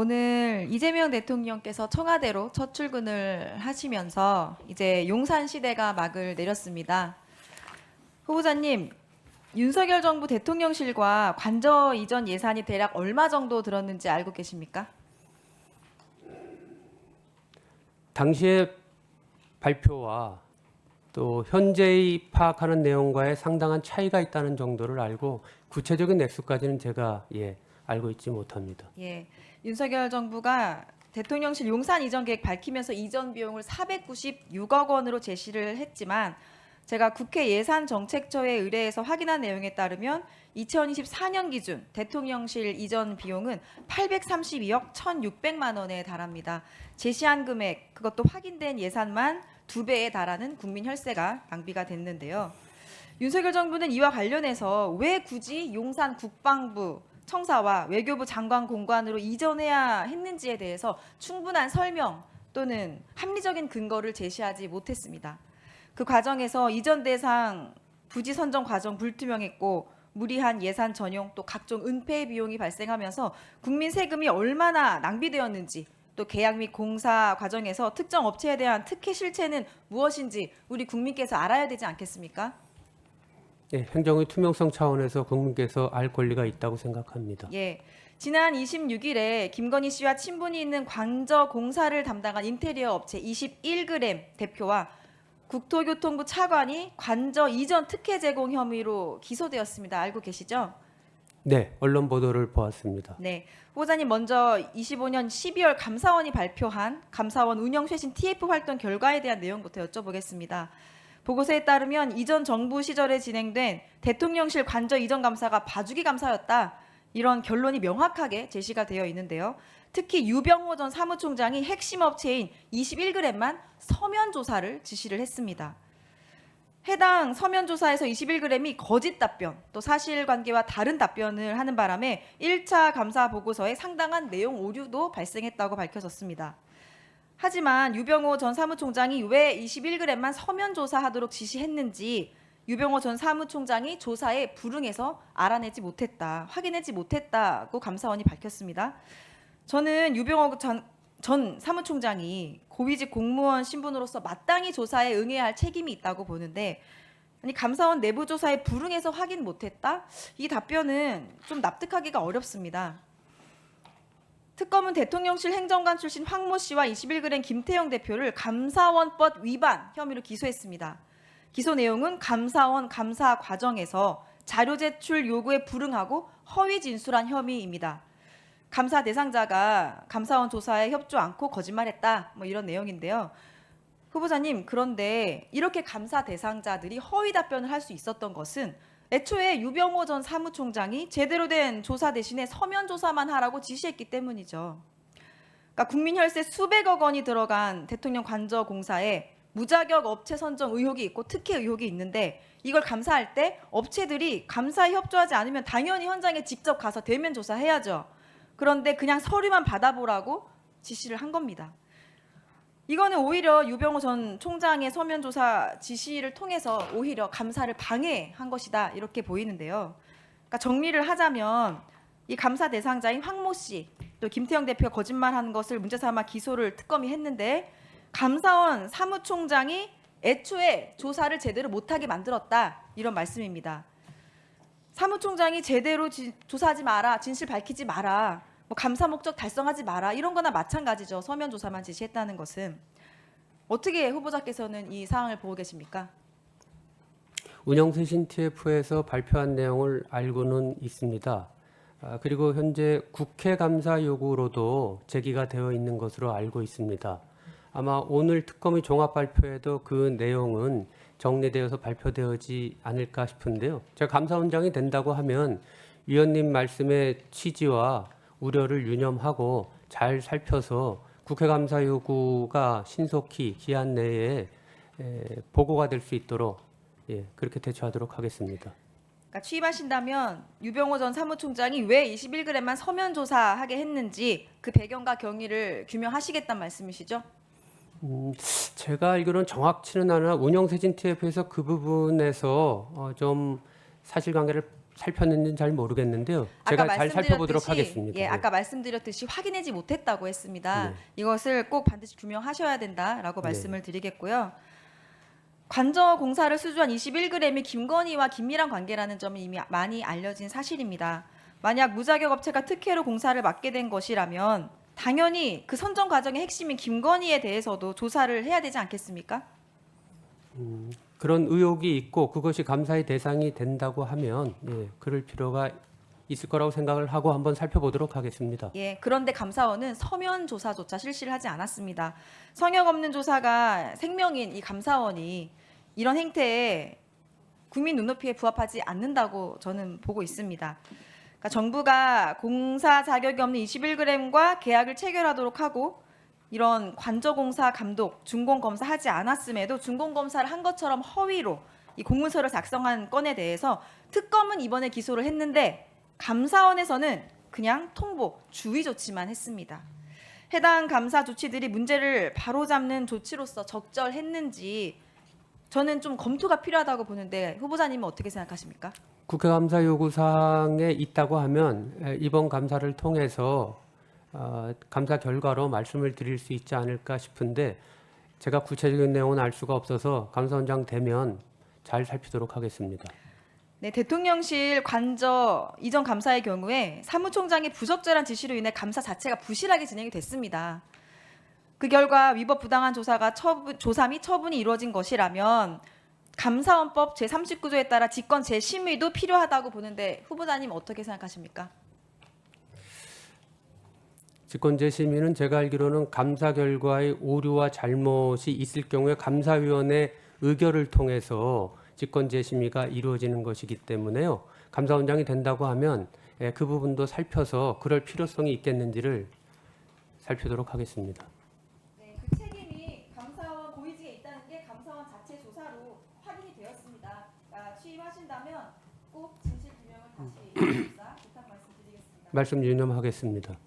오늘 이재명 대통령께서 청와대로 첫 출근을 하시면서 이제 용산 시대가 막을 내렸습니다. 후보자님, 윤석열 정부 대통령실과 관저 이전 예산이 대략 얼마 정도 들었는지 알고 계십니까? 당시의 발표와 또 현재의 파악하는 내용과의 상당한 차이가 있다는 정도를 알고 구체적인 액수까지는 제가 알고 있지 못합니다. 예, 윤석열 정부가 대통령실 용산 이전 계획 밝히면서 이전 비용을 496억 원으로 제시를 했지만 제가 국회 예산정책처에 의뢰해서 확인한 내용에 따르면 2024년 기준 대통령실 이전 비용은 832억 1,600만 원에 달합니다. 제시한 금액, 그것도 확인된 예산만 2배에 달하는 국민 혈세가 낭비가 됐는데요. 윤석열 정부는 이와 관련해서 왜 굳이 용산 국방부 청사와 외교부 장관 공관으로 이전해야 했는지에 대해서 충분한 설명 또는 합리적인 근거를 제시하지 못했습니다. 그 과정에서 이전 대상 부지 선정 과정 불투명했고 무리한 예산 전용 또 각종 은폐 비용이 발생하면서 국민 세금이 얼마나 낭비되었는지 또 계약 및 공사 과정에서 특정 업체에 대한 특혜 실체는 무엇인지 우리 국민께서 알아야 되지 않겠습니까? 예, 행정의 투명성 차원에서 국민께서 알 권리가 있다고 생각합니다. 예. 지난 26일에 김건희 씨와 친분이 있는 관저 공사를 담당한 인테리어 업체 21g 대표와 국토교통부 차관이 관저 이전 특혜 제공 혐의로 기소되었습니다. 알고 계시죠? 네, 언론 보도를 보았습니다. 네. 후보자님, 먼저 25년 12월 감사원이 발표한 감사원 운영 쇄신 TF 활동 결과에 대한 내용부터 여쭤보겠습니다. 보고서에 따르면 이전 정부 시절에 진행된 대통령실 관저 이전 감사가 봐주기 감사였다. 이런 결론이 명확하게 제시가 되어 있는데요. 특히 유병호 전 사무총장이 핵심 업체인 21g만 서면 조사를 지시를 했습니다. 해당 서면 조사에서 21g이 거짓 답변, 또 사실관계와 다른 답변을 하는 바람에 1차 감사 보고서에 상당한 내용 오류도 발생했다고 밝혀졌습니다. 하지만 유병호 전 사무총장이 왜 21g만 서면 조사하도록 지시했는지 유병호 전 사무총장이 조사에 불응해서 알아내지 못했다, 확인하지 못했다고 감사원이 밝혔습니다. 저는 유병호 전 사무총장이 고위직 공무원 신분으로서 마땅히 조사에 응해야 할 책임이 있다고 보는데, 아니 감사원 내부 조사에 불응해서 확인 못했다? 이 답변은 좀 납득하기가 어렵습니다. 특검은 대통령실 행정관 출신 황모 씨와 21g 김태형 대표를 감사원법 위반 혐의로 기소했습니다. 기소 내용은 감사원 감사 과정에서 자료 제출 요구에 불응하고 허위 진술한 혐의입니다. 감사 대상자가 감사원 조사에 협조 않고 거짓말했다, 이런 내용인데요. 후보자님, 그런데 이렇게 감사 대상자들이 허위 답변을 할 수 있었던 것은 애초에 유병호 전 사무총장이 제대로 된 조사 대신에 서면 조사만 하라고 지시했기 때문이죠. 그러니까 국민 혈세 수백억 원이 들어간 대통령 관저 공사에 무자격 업체 선정 의혹이 있고 특혜 의혹이 있는데, 이걸 감사할 때 업체들이 감사에 협조하지 않으면 당연히 현장에 직접 가서 대면 조사해야죠. 그런데 그냥 서류만 받아보라고 지시를 한 겁니다. 이거는 오히려 유병호 전 총장의 서면 조사 지시를 통해서 오히려 감사를 방해한 것이다, 이렇게 보이는데요. 그러니까 정리를 하자면 이 감사 대상자인 황모 씨, 또 김태형 대표가 거짓말하는 것을 문제 삼아 기소를 특검이 했는데, 감사원 사무총장이 애초에 조사를 제대로 못하게 만들었다, 이런 말씀입니다. 사무총장이 제대로 조사하지 마라, 진실 밝히지 마라, 감사 목적 달성하지 마라, 이런 거나 마찬가지죠. 서면 조사만 지시했다는 것은. 어떻게 후보자께서는 이 사항을 보고 계십니까? 운영쇄신 TF에서 발표한 내용을 알고는 있습니다. 그리고 현재 국회 감사 요구로도 제기가 되어 있는 것으로 알고 있습니다. 아마 오늘 특검의 종합 발표에도 그 내용은 정리되어서 발표되지 않을까 싶은데요. 제가 감사원장이 된다고 하면 위원님 말씀의 취지와 우려를 유념하고 잘 살펴서 국회 감사 요구가 신속히 기한 내에 보고가 될 수 있도록 그렇게 대처하도록 하겠습니다. 그러니까 취임하신다면 유병호 전 사무총장이 왜 21g만 서면 조사하게 했는지 그 배경과 경위를 규명하시겠다는 말씀이시죠? 제가 알기로는 정확치는 않아 운영쇄신 TF에서 그 부분에서 좀 사실관계를 살폈는지는 잘 모르겠는데요. 제가 잘 살펴보도록 하겠습니다. 예, 네. 아까 말씀드렸듯이 확인하지 못했다고 했습니다. 네. 이것을 꼭 반드시 규명하셔야 된다라고 네. 말씀을 드리겠고요. 관저 공사를 수주한 21g이 김건희와 긴밀한 관계라는 점이 이미 많이 알려진 사실입니다. 만약 무자격 업체가 특혜로 공사를 맡게 된 것이라면 당연히 그 선정 과정의 핵심인 김건희에 대해서도 조사를 해야 되지 않겠습니까? 그런 의혹이 있고 그것이 감사의 대상이 된다고 하면 예, 그럴 필요가 있을 거라고 생각을 하고 한번 살펴보도록 하겠습니다. 예, 그런데 감사원은 서면 조사조차 실시를 하지 않았습니다. 성역 없는 조사가 생명인 이 감사원이 이런 행태에 국민 눈높이에 부합하지 않는다고 저는 보고 있습니다. 그러니까 정부가 공사 자격이 없는 21g과 계약을 체결하도록 하고 이런 관저공사 감독, 준공검사 하지 않았음에도 준공검사를 한 것처럼 허위로 이 공문서를 작성한 건에 대해서 특검은 이번에 기소를 했는데 감사원에서는 그냥 통보, 주의 조치만 했습니다. 해당 감사 조치들이 문제를 바로잡는 조치로서 적절했는지 저는 좀 검토가 필요하다고 보는데 후보자님은 어떻게 생각하십니까? 국회 감사 요구 사항에 있다고 하면 이번 감사를 통해서 감사 결과로 말씀을 드릴 수 있지 않을까 싶은데 제가 구체적인 내용은 알 수가 없어서 감사원장 되면 잘 살피도록 하겠습니다. 네, 대통령실 관저 이전 감사의 경우에 사무총장의 부적절한 지시로 인해 감사 자체가 부실하게 진행이 됐습니다. 그 결과 위법 부당한 조사 및 처분이 이루어진 것이라면 감사원법 제39조에 따라 직권 재심의도 필요하다고 보는데 후보자님 어떻게 생각하십니까? 직권재 심의는 제가 알기로는 감사 결과의 오류와 잘못이 있을 경우에 감사위원회 의결을 통해서 직권재 심의가 이루어지는 것이기 때문에요. 감사원장이 된다고 하면 그 부분도 살펴서 그럴 필요성이 있겠는지를 살피도록 하겠습니다. 네, 그 책임이 감사원 고위직에 있다는 게 감사원 자체 조사로 확인이 되었습니다. 취임하신다면 꼭 진실 규명을 다시 조사 부탁 말씀드리겠습니다. 말씀 유념하겠습니다.